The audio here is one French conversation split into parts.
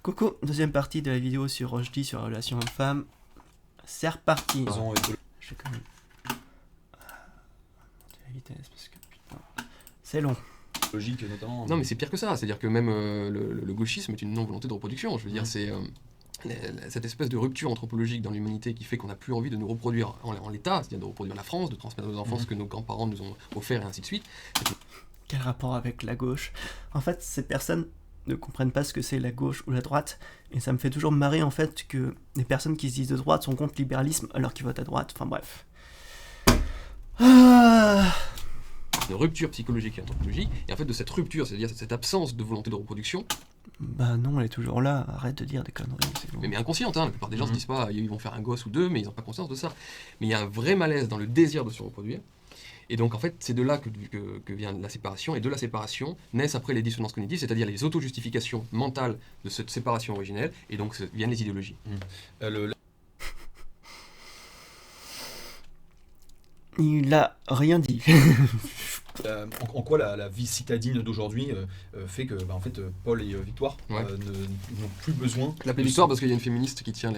Coucou, deuxième partie de la vidéo sur Rochdi sur la relation homme-femme. C'est reparti. Je vais quand même monter la vitesse parce que putain, c'est long. Logique notamment. Non mais c'est pire que ça, c'est-à-dire que même le gauchisme est une non-volonté de reproduction. Je veux dire, c'est cette espèce de rupture anthropologique dans l'humanité qui fait qu'on n'a plus envie de nous reproduire en l'état, c'est-à-dire de reproduire la France, de transmettre aux enfants ce que nos grands-parents nous ont offert et ainsi de suite. Quel rapport avec la gauche? En fait, ces personnes ne comprennent pas ce que c'est la gauche ou la droite, et ça me fait toujours marrer en fait que les personnes qui se disent de droite sont contre le libéralisme alors qu'ils votent à droite, enfin bref. Une rupture psychologique et anthropologique, et en fait de cette rupture, c'est-à-dire cette absence de volonté de reproduction. Bah non, elle est toujours là, arrête de dire des conneries, c'est bon. Mais inconsciente, hein, la plupart des gens se disent pas, ils vont faire un gosse ou deux, mais ils n'ont pas conscience de ça. Mais il y a un vrai malaise dans le désir de se reproduire. Et donc en fait, c'est de là que vient la séparation, et de la séparation naissent après les dissonances cognitives, c'est-à-dire les auto-justifications mentales de cette séparation originelle, et donc viennent les idéologies. Il a rien dit. En quoi la vie citadine d'aujourd'hui fait que en fait, Paul et Victoire n'ont plus besoin. Je l'appelle Victoire parce qu'il y a une féministe qui tient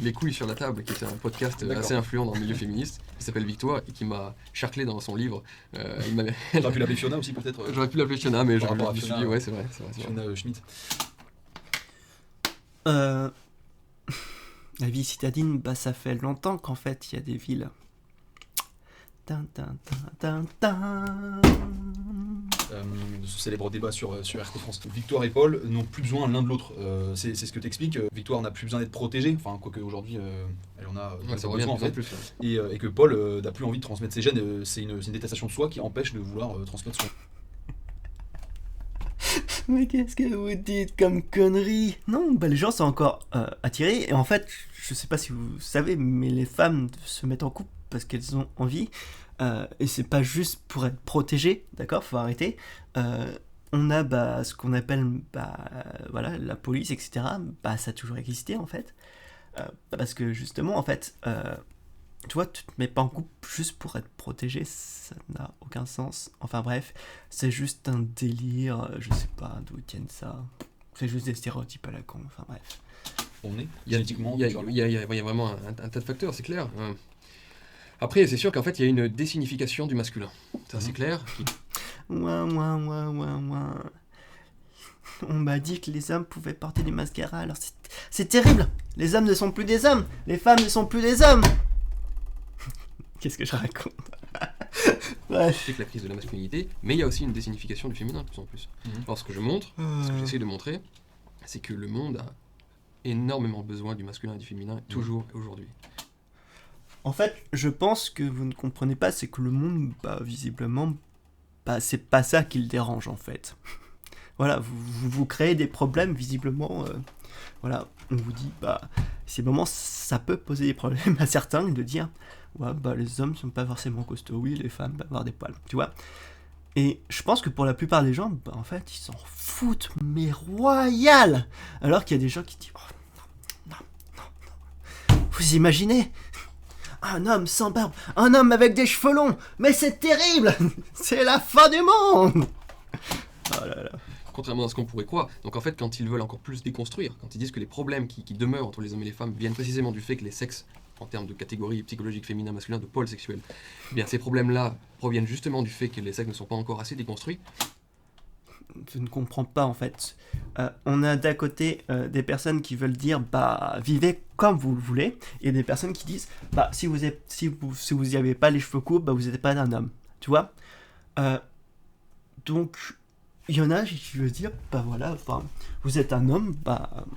les couilles sur la table, qui est un podcast assez influent dans le milieu féministe, qui s'appelle Victoire et qui m'a charclé dans son livre. J'aurais pu l'appeler Fiona aussi peut-être. J'aurais pu l'appeler Fiona, mais j'aurais pu Fiona. Ouais, c'est vrai. Fiona Schmidt. La vie citadine, bah ça fait longtemps qu'en fait il y a des villes. Ce célèbre débat sur RT France. Victoire et Paul n'ont plus besoin l'un de l'autre. C'est ce que t'expliques. Victoire n'a plus besoin d'être protégée, enfin quoique aujourd'hui elle en a besoin en fait. Et que Paul n'a plus envie de transmettre ses gènes. C'est une détestation de soi qui empêche de vouloir transmettre son. Mais qu'est-ce que vous dites comme connerie? Non, bah les gens sont encore attirés. Et en fait, je sais pas si vous savez, mais les femmes se mettent en couple parce qu'elles ont envie. Et c'est pas juste pour être protégées, d'accord? Faut arrêter. On a ce qu'on appelle voilà, la police, etc. Bah ça a toujours existé en fait. Parce que justement, en fait, tu vois, tu te mets pas en couple juste pour être protégé, ça n'a aucun sens. Enfin bref, c'est juste un délire, je sais pas d'où ils tiennent ça. C'est juste des stéréotypes à la con, enfin bref. On est génétiquement. Il y a vraiment un tas de facteurs, c'est clair. Après, c'est sûr qu'en fait, il y a une désignification du masculin. Ça, c'est clair. On m'a dit que les hommes pouvaient porter du mascara, alors c'est terrible. Les hommes ne sont plus des hommes, les femmes ne sont plus des hommes. Qu'est-ce que je raconte? Bref. C'est que la crise de la masculinité, mais il y a aussi une désignification du féminin de plus en plus. Alors ce que je montre, ce que j'essaie de montrer, c'est que le monde a énormément besoin du masculin et du féminin, toujours et aujourd'hui. En fait, je pense que vous ne comprenez pas, c'est que le monde, visiblement, c'est pas ça qui le dérange en fait. Voilà, vous créez des problèmes, visiblement. Voilà, on vous dit, ces moments, ça peut poser des problèmes à certains de dire, ouais, les hommes sont pas forcément costauds, oui, les femmes peuvent avoir des poils, tu vois. Et je pense que pour la plupart des gens, en fait, ils s'en foutent, mais royal. Alors qu'il y a des gens qui disent, oh, non. Vous imaginez? Un homme sans barbe, un homme avec des cheveux longs, mais c'est terrible. C'est la fin du monde. Oh là là. Contrairement à ce qu'on pourrait croire. Donc en fait, quand ils veulent encore plus déconstruire, quand ils disent que les problèmes qui demeurent entre les hommes et les femmes viennent précisément du fait que les sexes, en termes de catégories psychologiques féminin, masculin, de pôle sexuel, eh bien ces problèmes-là proviennent justement du fait que les sexes ne sont pas encore assez déconstruits. Je ne comprends pas en fait. On a d'un côté des personnes qui veulent dire vivez comme vous le voulez, et des personnes qui disent si vous n'y avez pas les cheveux courts, vous n'êtes pas un homme. Tu vois. Donc il y en a qui veulent dire voilà, vous êtes un homme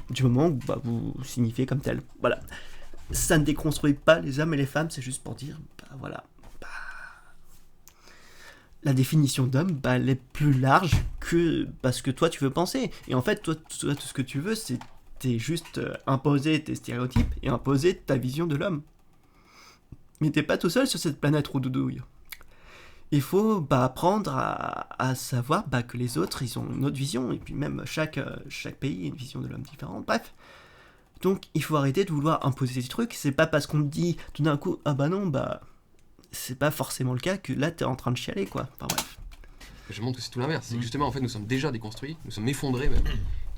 du moment où vous signifiez comme tel. Voilà. Ça ne déconstruit pas les hommes et les femmes, c'est juste pour dire voilà. La définition d'homme, elle est plus large que ce que toi tu veux penser. Et en fait, toi tout ce que tu veux, c'est juste imposer tes stéréotypes et imposer ta vision de l'homme. Mais t'es pas tout seul sur cette planète roudoudouille. Il faut apprendre à savoir que les autres, ils ont une autre vision. Et puis même chaque pays a une vision de l'homme différente. Bref. Donc il faut arrêter de vouloir imposer des trucs. C'est pas parce qu'on te dit tout d'un coup, c'est pas forcément le cas que là t'es en train de chialer quoi. Enfin bref. Je montre que c'est tout l'inverse. C'est que justement en fait nous sommes déjà déconstruits, nous sommes effondrés même.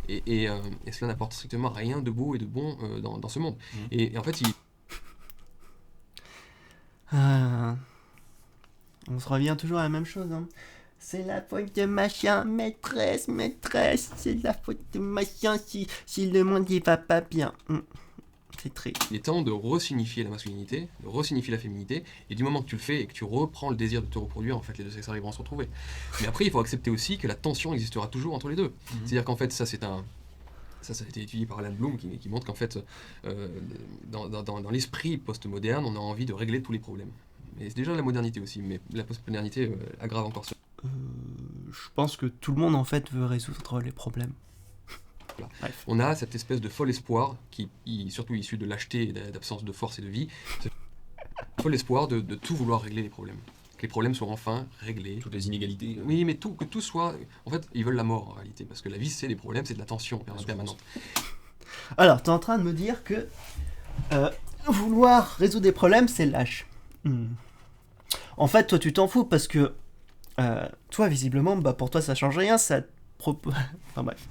Et cela n'apporte strictement rien de beau et de bon dans ce monde. Et en fait, on se revient toujours à la même chose. Hein. C'est la faute de machin, maîtresse, c'est la faute de machin si le monde y va pas bien. C'est triste. Il est temps de resignifier la masculinité, de resignifier la féminité, et du moment que tu le fais et que tu reprends le désir de te reproduire, en fait, les deux sexes arriveront à se retrouver. Mais après, il faut accepter aussi que la tension existera toujours entre les deux. C'est-à-dire qu'en fait, ça a été étudié par Alan Bloom qui montre qu'en fait, dans l'esprit post-moderne, on a envie de régler tous les problèmes. Et c'est déjà la modernité aussi, mais la post-modernité aggrave encore ça. Je pense que tout le monde en fait veut résoudre les problèmes. Voilà. On a cette espèce de fol espoir, qui surtout issu de lâcheté et d'absence de force et de vie, ce fol espoir de tout vouloir régler les problèmes. Que les problèmes soient enfin réglés. Toutes les inégalités. Oui, mais que tout soit... En fait, ils veulent la mort en réalité, parce que la vie c'est des problèmes, c'est de la tension permanente. Alors, tu es en train de me dire que vouloir résoudre des problèmes, c'est lâche. En fait, toi, tu t'en fous parce que toi, visiblement, pour toi, ça change rien. Ça enfin bref.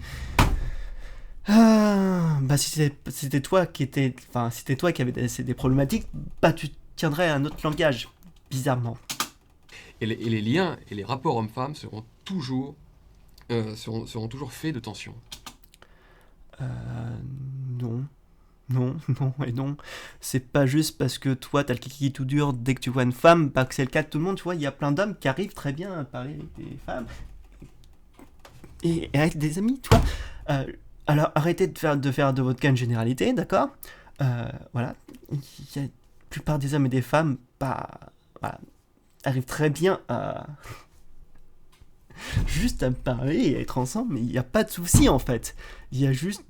Si c'était toi qui avais des problématiques, tu tiendrais un autre langage, bizarrement. Et les liens et les rapports hommes-femmes seront toujours faits de tension. Non. C'est pas juste parce que toi, t'as le kiki tout dur dès que tu vois une femme, que c'est le cas de tout le monde. Tu vois, il y a plein d'hommes qui arrivent très bien à parler avec des femmes. Et avec des amis, tu vois. Alors, arrêtez de faire de votre cas une généralité, d'accord ? Voilà. La plupart des hommes et des femmes, arrivent très bien à... juste à parler et à être ensemble, mais il n'y a pas de souci, en fait. Il y a juste,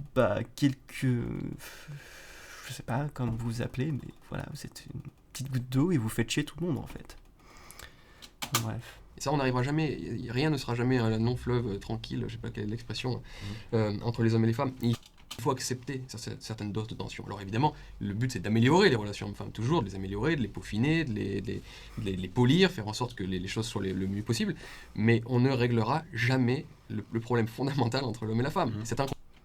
quelques... Je sais pas comment vous vous appelez, mais voilà, vous êtes une petite goutte d'eau et vous faites chier tout le monde, en fait. Bref. Et ça, on n'arrivera jamais, rien ne sera jamais un long-fleuve tranquille, je sais pas quelle est l'expression, entre les hommes et les femmes. Il faut accepter certaines doses de tension. Alors évidemment, le but c'est d'améliorer les relations hommes-femmes, toujours, de les améliorer, de les peaufiner, de les polir, faire en sorte que les choses soient le mieux possible, mais on ne réglera jamais le problème fondamental entre l'homme et la femme. Cette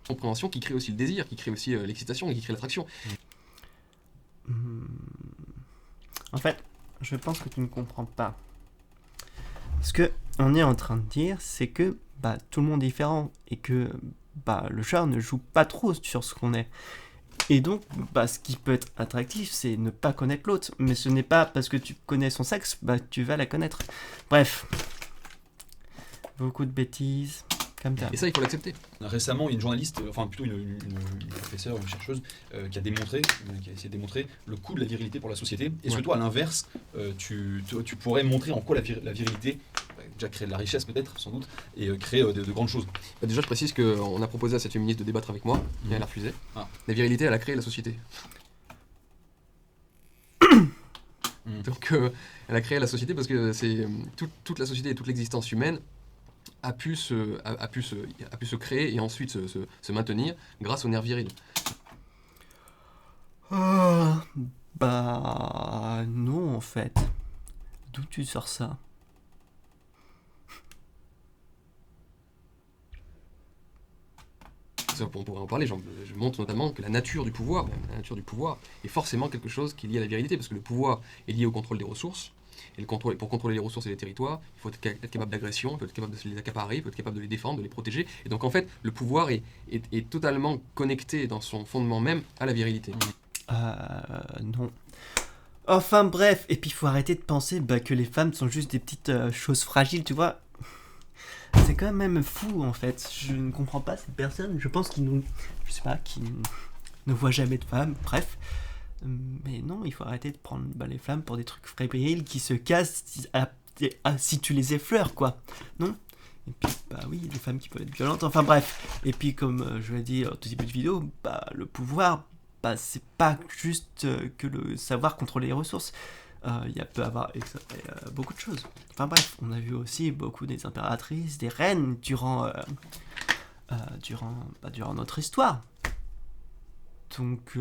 incompréhension qui crée aussi le désir, qui crée aussi l'excitation, qui crée l'attraction. En fait, je pense que tu ne comprends pas. Ce qu'on est en train de dire, c'est que tout le monde est différent et que le chat ne joue pas trop sur ce qu'on est. Et donc, ce qui peut être attractif, c'est ne pas connaître l'autre. Mais ce n'est pas parce que tu connais son sexe, tu vas la connaître. Bref. Beaucoup de bêtises. Comme ça. Et ça, il faut l'accepter. Récemment, il y a une journaliste, enfin plutôt une professeure, une chercheuse, qui a essayé de démontrer le coût de la virilité pour la société. Est-ce que toi, à l'inverse, tu pourrais montrer en quoi la virilité, déjà créer de la richesse peut-être, sans doute, et créer de grandes choses? Déjà, je précise qu'on a proposé à cette féministe de débattre avec moi, et elle a refusé. La virilité, elle a créé la société. Donc, elle a créé la société parce que c'est toute la société et toute l'existence humaine a pu se créer et ensuite se maintenir grâce au nerf viril. Non en fait. D'où tu sors ça? On pourrait en parler, je montre notamment que la nature du pouvoir est forcément quelque chose qui est lié à la virilité, parce que le pouvoir est lié au contrôle des ressources. Et pour contrôler les ressources et les territoires, il faut être capable d'agression, il faut être capable de se les accaparer, il faut être capable de les défendre, de les protéger. Et donc en fait, le pouvoir est totalement connecté dans son fondement même à la virilité. Non. Enfin bref, et puis il faut arrêter de penser que les femmes sont juste des petites choses fragiles, tu vois. C'est quand même fou en fait. Je ne comprends pas cette personne. Je pense qu'ils ne voient jamais de femmes. Bref. Mais non, il faut arrêter de prendre les femmes pour des trucs fébriles qui se cassent si tu les effleures, quoi. Non? Et puis, oui, des femmes qui peuvent être violentes. Enfin bref. Et puis, comme je l'ai dit au tout début de vidéo, le pouvoir, c'est pas juste que le savoir contrôler les ressources. Il peut y avoir beaucoup de choses. Enfin bref, on a vu aussi beaucoup des impératrices, des reines durant notre histoire. Donc,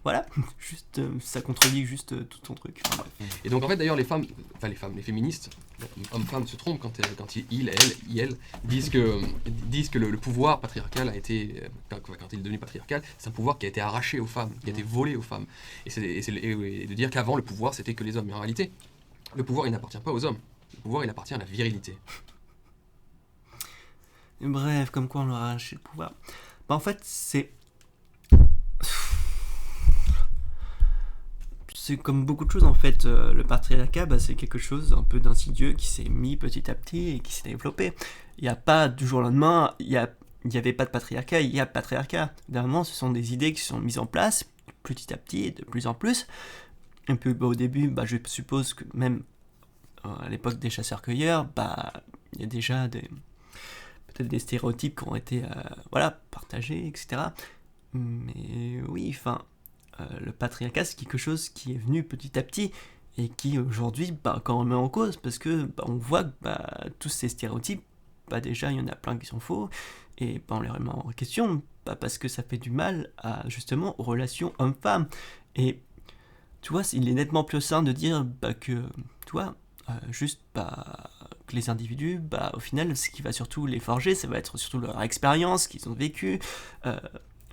voilà, juste, ça contredit juste tout ton truc. Enfin, bref. Et donc en fait d'ailleurs les féministes, hommes-femmes se trompent quand elles disent que le pouvoir patriarcal a été, quand il est devenu patriarcal, c'est un pouvoir qui a été arraché aux femmes, qui a été volé aux femmes. Et de dire qu'avant le pouvoir c'était que les hommes. Mais en réalité, le pouvoir il n'appartient pas aux hommes, le pouvoir il appartient à la virilité. Bref, comme quoi on leur a arraché le pouvoir. Bah, en fait, c'est comme beaucoup de choses en fait, le patriarcat, c'est quelque chose un peu d'insidieux qui s'est mis petit à petit et qui s'est développé. Il n'y a pas du jour au lendemain, il n'y avait pas de patriarcat, il y a le patriarcat. Dernièrement, ce sont des idées qui sont mises en place petit à petit et de plus en plus. Et puis au début, je suppose que même à l'époque des chasseurs-cueilleurs, il y a déjà peut-être des stéréotypes qui ont été partagés, etc. Mais oui, le patriarcat, c'est quelque chose qui est venu petit à petit et qui aujourd'hui quand on remet en cause parce que on voit que tous ces stéréotypes, déjà il y en a plein qui sont faux et on les remet en question parce que ça fait du mal justement aux relations hommes-femmes. Et tu vois, il est nettement plus sain de dire que tu vois, juste que les individus, au final, ce qui va surtout les forger, ça va être surtout leur expérience qu'ils ont vécue,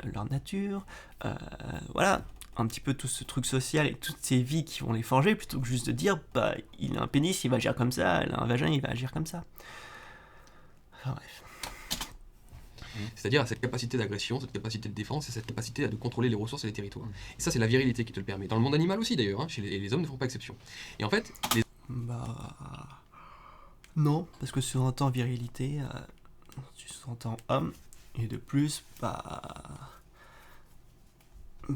leur nature, voilà, un petit peu tout ce truc social et toutes ces vies qui vont les forger, plutôt que juste de dire, il a un pénis, il va agir comme ça, il a un vagin, il va agir comme ça. Enfin, bref. C'est-à-dire à cette capacité d'agression, cette capacité de défense et cette capacité de contrôler les ressources et les territoires. Et ça, c'est la virilité qui te le permet. Dans le monde animal aussi, d'ailleurs, chez les hommes ne font pas exception. Et en fait... Non, parce que si on entend virilité, tu entends homme, et de plus,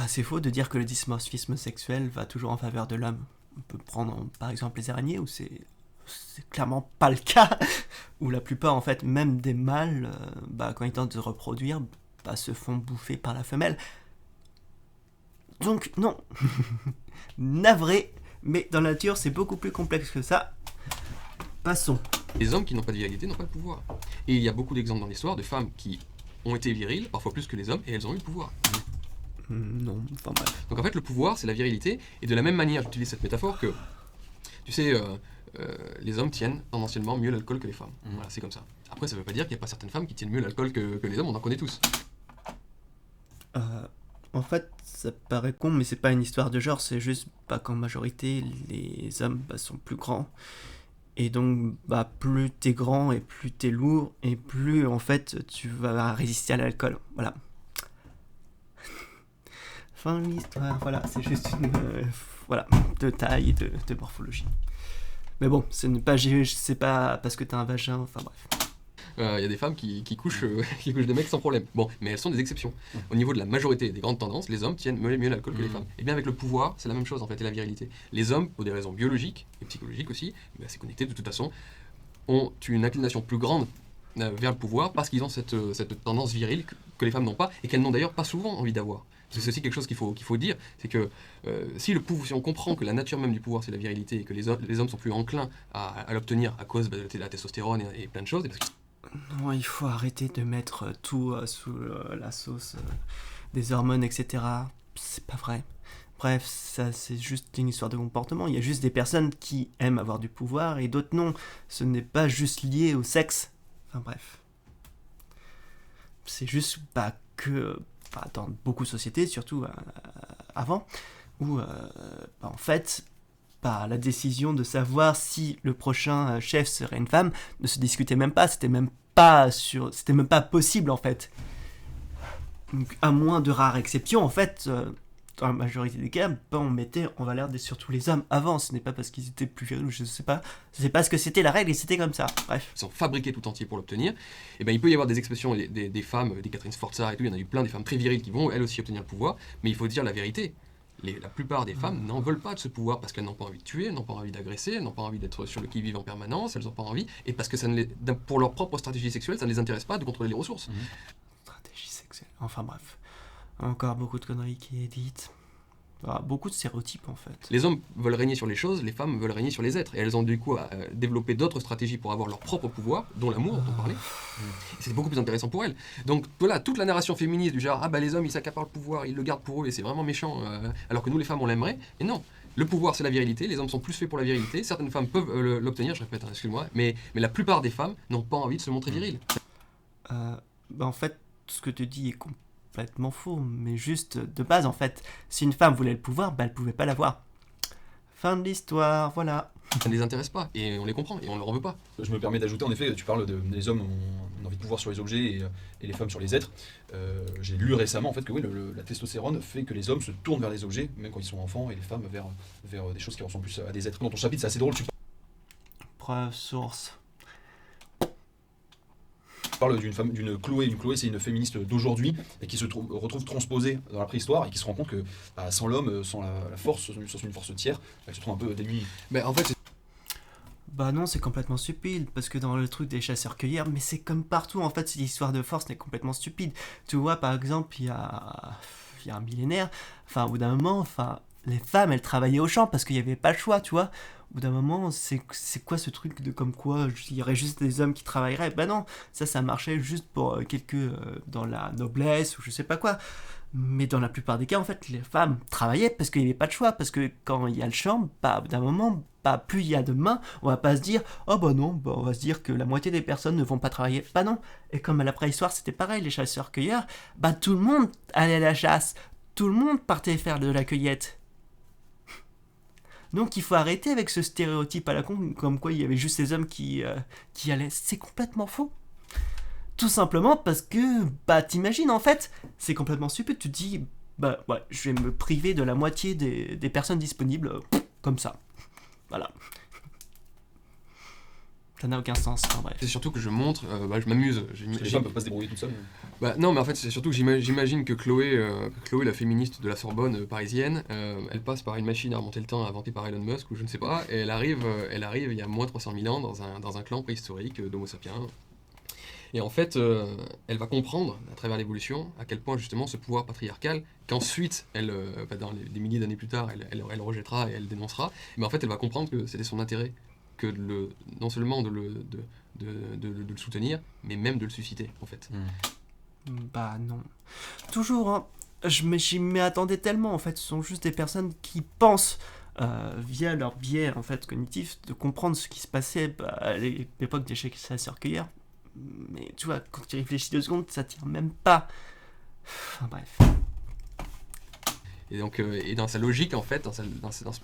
c'est faux de dire que le dimorphisme sexuel va toujours en faveur de l'homme. On peut prendre par exemple les araignées, où c'est clairement pas le cas, où la plupart en fait, même des mâles, quand ils tentent de se reproduire, se font bouffer par la femelle. Donc non, navré, mais dans la nature c'est beaucoup plus complexe que ça. Passons. Les hommes qui n'ont pas de virilité n'ont pas le pouvoir. Et il y a beaucoup d'exemples dans l'histoire de femmes qui ont été viriles, parfois plus que les hommes, et elles ont eu le pouvoir. Non, enfin bref. Donc en fait, le pouvoir, c'est la virilité, et de la même manière, j'utilise cette métaphore que, tu sais, les hommes tiennent tendanciellement mieux l'alcool que les femmes. Voilà, c'est comme ça. Après, ça veut pas dire qu'il n'y a pas certaines femmes qui tiennent mieux l'alcool que les hommes, on en connaît tous. En fait, ça paraît con, mais c'est pas une histoire de genre, c'est juste qu'en majorité, les hommes sont plus grands. Et donc, plus t'es grand et plus t'es lourd, et plus en fait tu vas résister à l'alcool. Voilà. Fin de l'histoire, voilà, c'est juste une de taille et de morphologie. Mais bon, c'est pas parce que t'as un vagin, enfin bref. Il y a des femmes qui couchent des mecs sans problème. Bon, mais elles sont des exceptions. Au niveau de la majorité des grandes tendances, les hommes tiennent mieux l'alcool que les femmes. Et bien avec le pouvoir, c'est la même chose en fait, et la virilité. Les hommes, pour des raisons biologiques et psychologiques aussi, c'est connecté de toute façon, ont une inclination plus grande vers le pouvoir parce qu'ils ont cette tendance virile que les femmes n'ont pas et qu'elles n'ont d'ailleurs pas souvent envie d'avoir. C'est aussi quelque chose qu'il faut dire, c'est que si on comprend que la nature même du pouvoir c'est la virilité et que les hommes sont plus enclins à l'obtenir à cause de la testostérone et plein de choses, non, il faut arrêter de mettre tout sous la sauce des hormones, etc. C'est pas vrai. Bref, ça c'est juste une histoire de comportement. Il y a juste des personnes qui aiment avoir du pouvoir et d'autres non. Ce n'est pas juste lié au sexe. Enfin bref. C'est juste que dans beaucoup de sociétés, surtout avant, où en fait, la décision de savoir si le prochain chef serait une femme ne se discutait même pas. C'était même pas possible en fait. Donc, à moins de rares exceptions, en fait, dans la majorité des cas, on mettait en valeur surtout les hommes avant. Ce n'est pas parce qu'ils étaient plus virils, je sais pas. C'est parce que c'était la règle et c'était comme ça. Bref. Ils sont fabriqués tout entiers pour l'obtenir. Et il peut y avoir des expressions, des femmes, des Catherine Sforza et tout, il y en a eu plein, des femmes très viriles qui vont elles aussi obtenir le pouvoir. Mais il faut dire la vérité. La plupart des femmes n'en veulent pas de ce pouvoir parce qu'elles n'ont pas envie de tuer, elles n'ont pas envie d'agresser, elles n'ont pas envie d'être sur le qui-vive en permanence, elles n'ont pas envie, et parce que pour leur propre stratégie sexuelle, ça ne les intéresse pas de contrôler les ressources. Stratégie sexuelle, enfin bref. Encore beaucoup de conneries qui est dites. beaucoup de stéréotypes en fait. Les hommes veulent régner sur les choses, les femmes veulent régner sur les êtres. Et elles ont du coup développé d'autres stratégies pour avoir leur propre pouvoir, dont l'amour dont on parlait. C'est beaucoup plus intéressant pour elles. Donc voilà, toute la narration féministe du genre les hommes ils s'accaparent le pouvoir, ils le gardent pour eux et c'est vraiment méchant, alors que nous les femmes on l'aimerait. Et non, le pouvoir c'est la virilité, les hommes sont plus faits pour la virilité, certaines femmes peuvent l'obtenir, je répète, excuse-moi, mais la plupart des femmes n'ont pas envie de se montrer viriles. En fait, ce que tu dis est complètement faux, mais juste de base en fait, si une femme voulait le pouvoir, elle pouvait pas l'avoir. Fin de l'histoire, voilà. Ça ne les intéresse pas, et on les comprend, et on ne leur en veut pas. Je me permets d'ajouter, en effet, tu parles de les hommes ont envie de pouvoir sur les objets et les femmes sur les êtres. J'ai lu récemment en fait que oui, la testostérone fait que les hommes se tournent vers les objets, même quand ils sont enfants, et les femmes vers des choses qui ressemblent plus à des êtres. Dans ton chapitre, c'est assez drôle, tu Preuve source. parle d'une Chloé. Une Chloé, c'est une féministe d'aujourd'hui et qui se retrouve transposée dans la préhistoire et qui se rend compte que sans l'homme, sans la force, sans une force tiers, elle se trouve un peu démunie. Mais en fait, non, c'est complètement stupide, parce que dans le truc des chasseurs-cueilleurs, mais c'est comme partout, en fait, cette histoire de force n'est complètement stupide. Tu vois, par exemple, il y a un millénaire, au bout d'un moment, les femmes, elles travaillaient au champ parce qu'il n'y avait pas le choix, tu vois. Au bout d'un moment, c'est quoi ce truc de comme quoi il y aurait juste des hommes qui travailleraient? Non, ça marchait juste pour quelques dans la noblesse ou je sais pas quoi. Mais dans la plupart des cas, en fait, les femmes travaillaient parce qu'il n'y avait pas de choix. Parce que quand il y a le champ, au bout d'un moment, plus il y a de mains, on va pas se dire « Oh non, on va se dire que la moitié des personnes ne vont pas travailler. » Non. Et comme à la préhistoire, c'était pareil, les chasseurs-cueilleurs, tout le monde allait à la chasse. Tout le monde partait faire de la cueillette. Donc il faut arrêter avec ce stéréotype à la con, comme quoi il y avait juste les hommes qui allaient. C'est complètement faux. Tout simplement parce que, t'imagines en fait, c'est complètement stupide. Tu te dis, je vais me priver de la moitié des personnes disponibles, comme ça. Voilà. Ça n'a aucun sens, bref. C'est surtout que je montre, je m'amuse. Les femmes peuvent pas se débrouiller tout seules. Non, mais en fait, c'est surtout que j'imagine que Chloé, la féministe de la Sorbonne parisienne, elle passe par une machine à remonter le temps inventée par Elon Musk, ou je ne sais pas, et elle arrive il y a moins 300 000 ans dans un clan préhistorique d'Homo sapiens. Et en fait, elle va comprendre, à travers l'évolution, à quel point justement ce pouvoir patriarcal, qu'ensuite, dans des milliers d'années plus tard, elle rejettera et elle dénoncera, mais en fait, elle va comprendre que c'était son intérêt que non seulement de le soutenir, mais même de le susciter, en fait. Non. Toujours, hein. J'y m'attendais tellement, en fait. Ce sont juste des personnes qui pensent, via leur biais, en fait, cognitif, de comprendre ce qui se passait à l'époque des chasseurs-cueilleurs. Mais tu vois, quand tu réfléchis 2 secondes, ça tient même pas. Bref. Et donc, dans sa logique, en fait,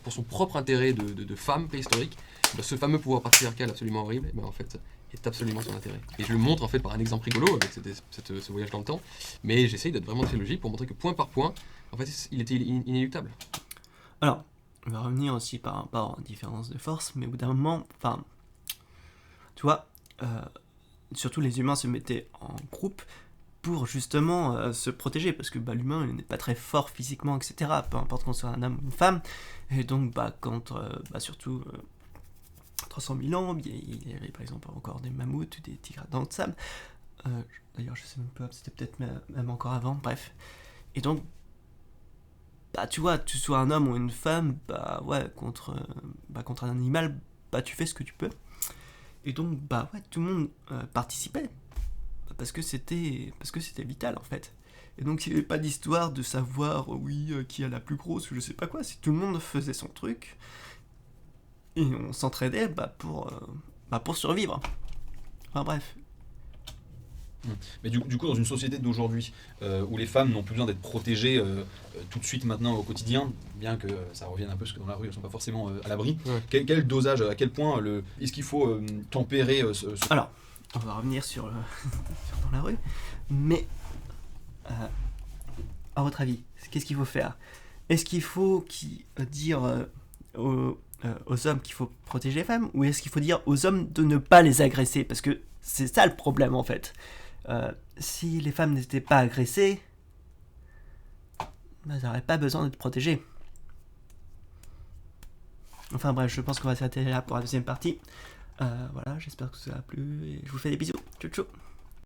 pour son propre intérêt de femme préhistorique, ce fameux pouvoir patriarcal absolument horrible, en fait, est absolument son intérêt. Et je le montre en fait par un exemple rigolo avec ce voyage dans le temps, mais j'essaye d'être vraiment très logique pour montrer que point par point, en fait, il était inéluctable. Alors, on va revenir aussi par rapport aux différences de force, mais au bout d'un moment, tu vois, surtout les humains se mettaient en groupe pour justement se protéger, parce que l'humain il n'est pas très fort physiquement, etc. Peu importe qu'on soit un homme ou une femme, et donc quand surtout 300 000 ans, il y avait par exemple encore des mammouths, des tigres dans le sable. D'ailleurs, je sais même pas, c'était peut-être même encore avant, bref. Et donc, tu vois, tu sois un homme ou une femme, contre un animal, tu fais ce que tu peux. Et donc, tout le monde participait. Parce que c'était vital, en fait. Et donc, il n'y avait pas d'histoire de savoir, qui a la plus grosse, ou je sais pas quoi. Si tout le monde faisait son truc, et on s'entraidait pour survivre. Bref. Mais du coup, dans une société d'aujourd'hui, où les femmes n'ont plus besoin d'être protégées tout de suite maintenant au quotidien, bien que ça revienne un peu, parce que dans la rue, elles ne sont pas forcément à l'abri, quel dosage, à quel point est-ce qu'il faut tempérer Alors, on va revenir sur dans la rue, mais à votre avis, qu'est-ce qu'il faut faire? Est-ce qu'il faut dire aux hommes qu'il faut protéger les femmes, ou est-ce qu'il faut dire aux hommes de ne pas les agresser? Parce que c'est ça le problème en fait. Si les femmes n'étaient pas agressées, elles n'auraient pas besoin d'être protégées. Enfin bref, je pense qu'on va s'arrêter là pour la deuxième partie. Voilà, j'espère que ça a plu et je vous fais des bisous. Ciao ciao.